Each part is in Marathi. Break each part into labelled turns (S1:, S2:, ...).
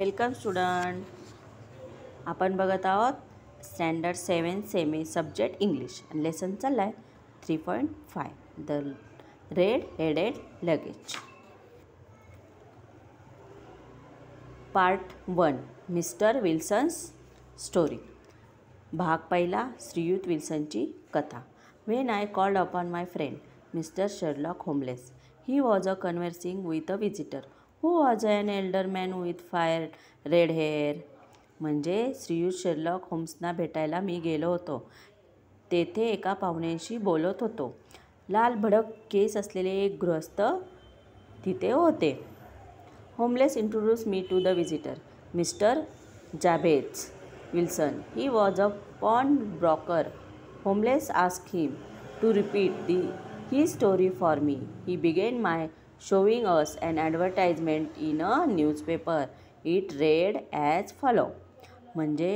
S1: Welcome student. आपण बघत आहोत स्टँडर्ड 7 सेमी सब्जेक्ट इंग्लिश आणि लेसन चालला आहे 3.5 the red headed league. Part 1 mister Wilson's story. भाग पहिला श्रीयुत विल्सनची कथा. When I called upon my friend mister Sherlock Holmes, he was conversing with a visitor who was an elder man with fire red hair. म्हणजे श्रीयुत शर्लॉक होम्सना भेटायला मी गेलो होतो. तेथे एका पाहुण्यांशी बोलत होतो. लाल भडक केस असलेले एक गृहस्थ तिथे होते. Holmes introduce me to the visitor, mister Jabez Wilson. He was a pawn broker. Holmes asked him to repeat his story for me. He began by showing us an advertisement in a newspaper. It read as follow. म्हणजे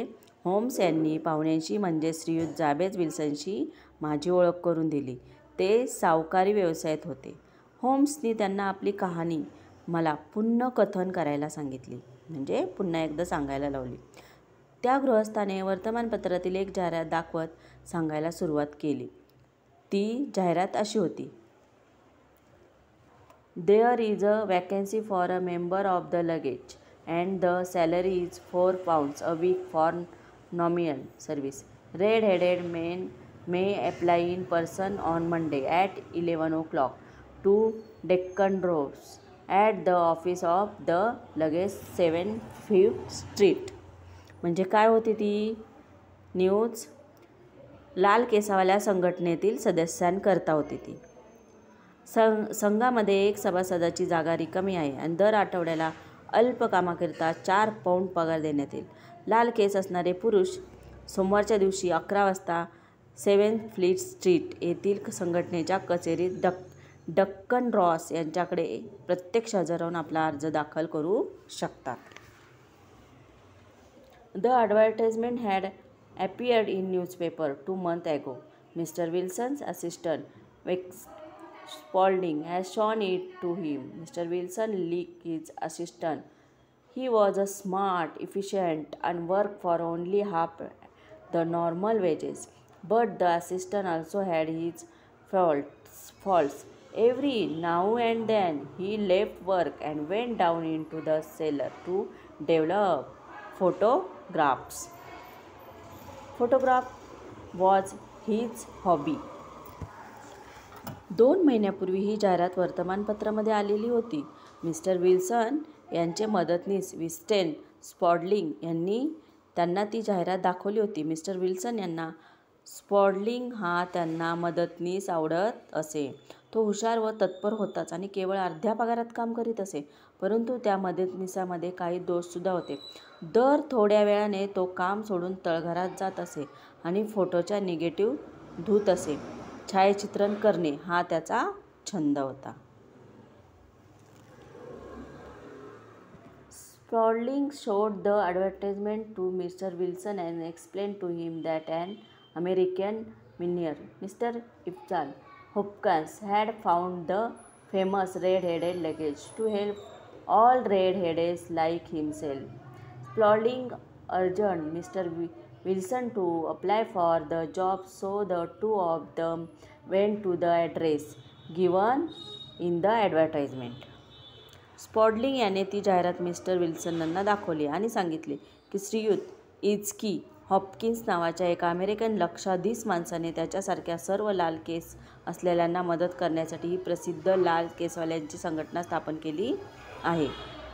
S1: होम्स यांनी पाहुण्यांशी म्हणजे श्रीयुत जाबेज विल्सनशी माझी ओळख करून दिली. ते सावकारी व्यवसायात होते. होम्सनी त्यांना आपली कहाणी मला पुनःकथन करायला सांगितली, म्हणजे पुन्हा एकदा सांगायला लावली. त्या गृहस्थाने वर्तमानपत्रातील एक जाहिरात दाखवत सांगायला सुरुवात केली. ती जाहिरात अशी होती: there is a vacancy for a member of the league and the salary is £4 a week for nominal service. Red headed men may apply in person on Monday at 11 o'clock to Duncan Ross at the office of the league 7 Fifth street. म्हणजे काय होती ती न्यूज? लाल केसावाल्या संघटनेतील सदस्यांकरता होती ती. संघामध्ये एक सभासदाची जागा रिकामी आहे आणि दर आठवड्याला अल्प कामाकरिता £4 पगार देण्यात येईल. लाल केस असणारे पुरुष सोमवारच्या दिवशी 11 वाजता 7 फ्लीट स्ट्रीट येथील संघटनेच्या कचेरीत डक्कन रॉस यांच्याकडे प्रत्यक्ष हजर राहून आपला अर्ज दाखल करू शकतात. The advertisement had appeared in newspaper 2 months ago. Mr. Wilson's assistant, Vex Spaulding, has shown it to him. Mr. Wilson liked his assistant. He was a smart, efficient, and worked for only half the normal wages. But the assistant also had his faults. Every now and then he left work and went down into the cellar to develop photographs. Photograph was his hobby. 2 महिन्यापूर्वी ही जाहिरात वर्तमानपत्रामध्ये आलेली होती. मिस्टर विल्सन यांचे मदतनीस विस्टेन स्पॉडलिंग यांनी त्यांना ती जाहिरात दाखवली होती. मिस्टर विल्सन यांना स्पॉडलिंग हा त्यांना मदतनीस आवडत असे. तो हुशार व तत्पर होताच आणि केवळ अर्ध्या पगारात काम करीत असे. परंतु त्या मदतनीसामध्ये काही दोषसुद्धा होते. दर थोड्या वेळाने तो काम सोडून तळघरात जात असे आणि फोटोच्या निगेटिव्ह धूत असे. छायाचित्रण करणे हा त्याचा छंद होता. Spaulding showed the advertisement to Mr. Wilson and explained to him that an American millionaire, Mr. Ifzal Hopkins, had found the famous red-headed luggage to help all red-headeds like himself. Spaulding urged Mr. Wilson to apply for the job, so the two of them went to the address given in the advertisement. स्पॉडलिंग याने ती जाहिरात मिस्टर विल्सनना दाखवली आणि सांगितले की श्रीयुत इझकी हॉपकिन्स नावाच्या एका अमेरिकन लक्षाधीश माणसाने त्याच्यासारख्या सर्व लाल केस असलेल्यांना मदत करण्यासाठी ही प्रसिद्ध लाल केसवाल्यांची संघटना स्थापन केली आहे.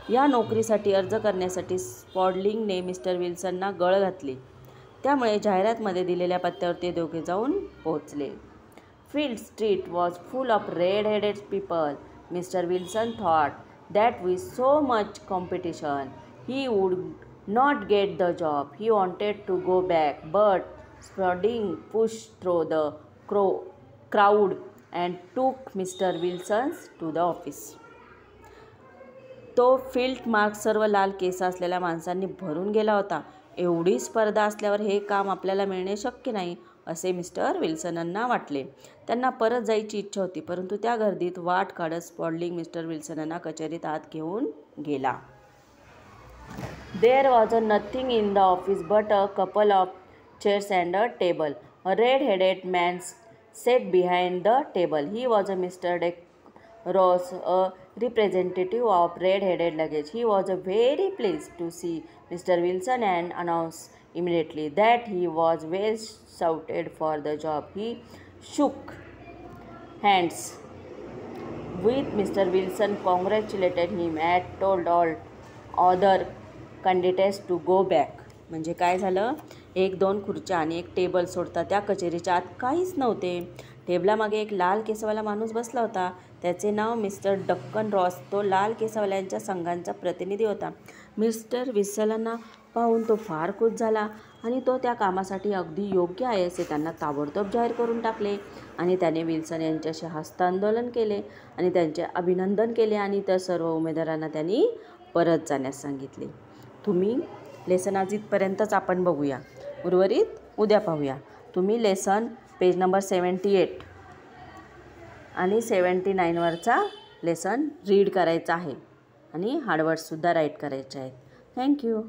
S1: या नोकरीसाठी अर्ज करण्यासाठी स्पॉडलिंगने मिस्टर विल्सनना गळ घातली. त्यामुळे जाहिरातमध्ये दिलेल्या पत्त्यावर ते दोघे जाऊन पोहोचले. Field street was full of red-headed people. Mister Wilson thought that with so much competition he would not get the job. He wanted to go back, but Spaulding pushed through the crowd and took Mr. Wilson to the office. तो फील्ड मार्क सर्व लाल केस असलेल्या माणसांनी भरून गेला होता. एवढी स्पर्धा असल्यावर हे काम आपल्याला मिळणे शक्य नाही असे मिस्टर विल्सनना वाटले. त्यांना परत जायची इच्छा होती, परंतु त्या गर्दीत वाट काढत स्पॉडलिंग मिस्टर विल्सनना कचेरीत आत घेऊन गेला. There was nothing in the office but a couple of chairs and a table. A red-headed man sat behind the table. He was Mr. Ross, a representative of red-headed luggage. He was very pleased to see Mr. Wilson and announced immediately that he was well suited for the job. He shook hands with Mr. Wilson, congratulated him, and told all other candidates to go back. म्हणजे काय झालं, 1-2 खुर्च्या आणि एक टेबल सोडता त्या कचेरीच्या आत काहीच नव्हते. टेबलामागे एक लाल केसवाला माणूस बसला होता. त्याचे नाव मिस्टर डक्कन रॉस. तो लाल केसवाल्यांच्या संघाचा प्रतिनिधी होता. मिस्टर विल्सनला पाहून तो फार खुश झाला आणि तो त्या कामासाठी अगदी योग्य आहे असे त्यांना ताबडतोब जाहीर करून टाकले. आणि त्याने विल्सन यांच्याशी हस्तांदोलन केले आणि त्यांचे अभिनंदन केले आणि त्या सर्व उमेदवारांना त्यांनी परत जाण्यास सांगितले. तुम्ही लेसन आज इथपर्यंतच आपण बघूया, उर्वरित उद्या पाहूया. तुम्ही लेसन पेज नंबर 78 आणि 79वरचा लेसन रीड करायचा आहे आणि हार्डवर्ड्ससुद्धा राईट करायचे आहेत. थँक्यू.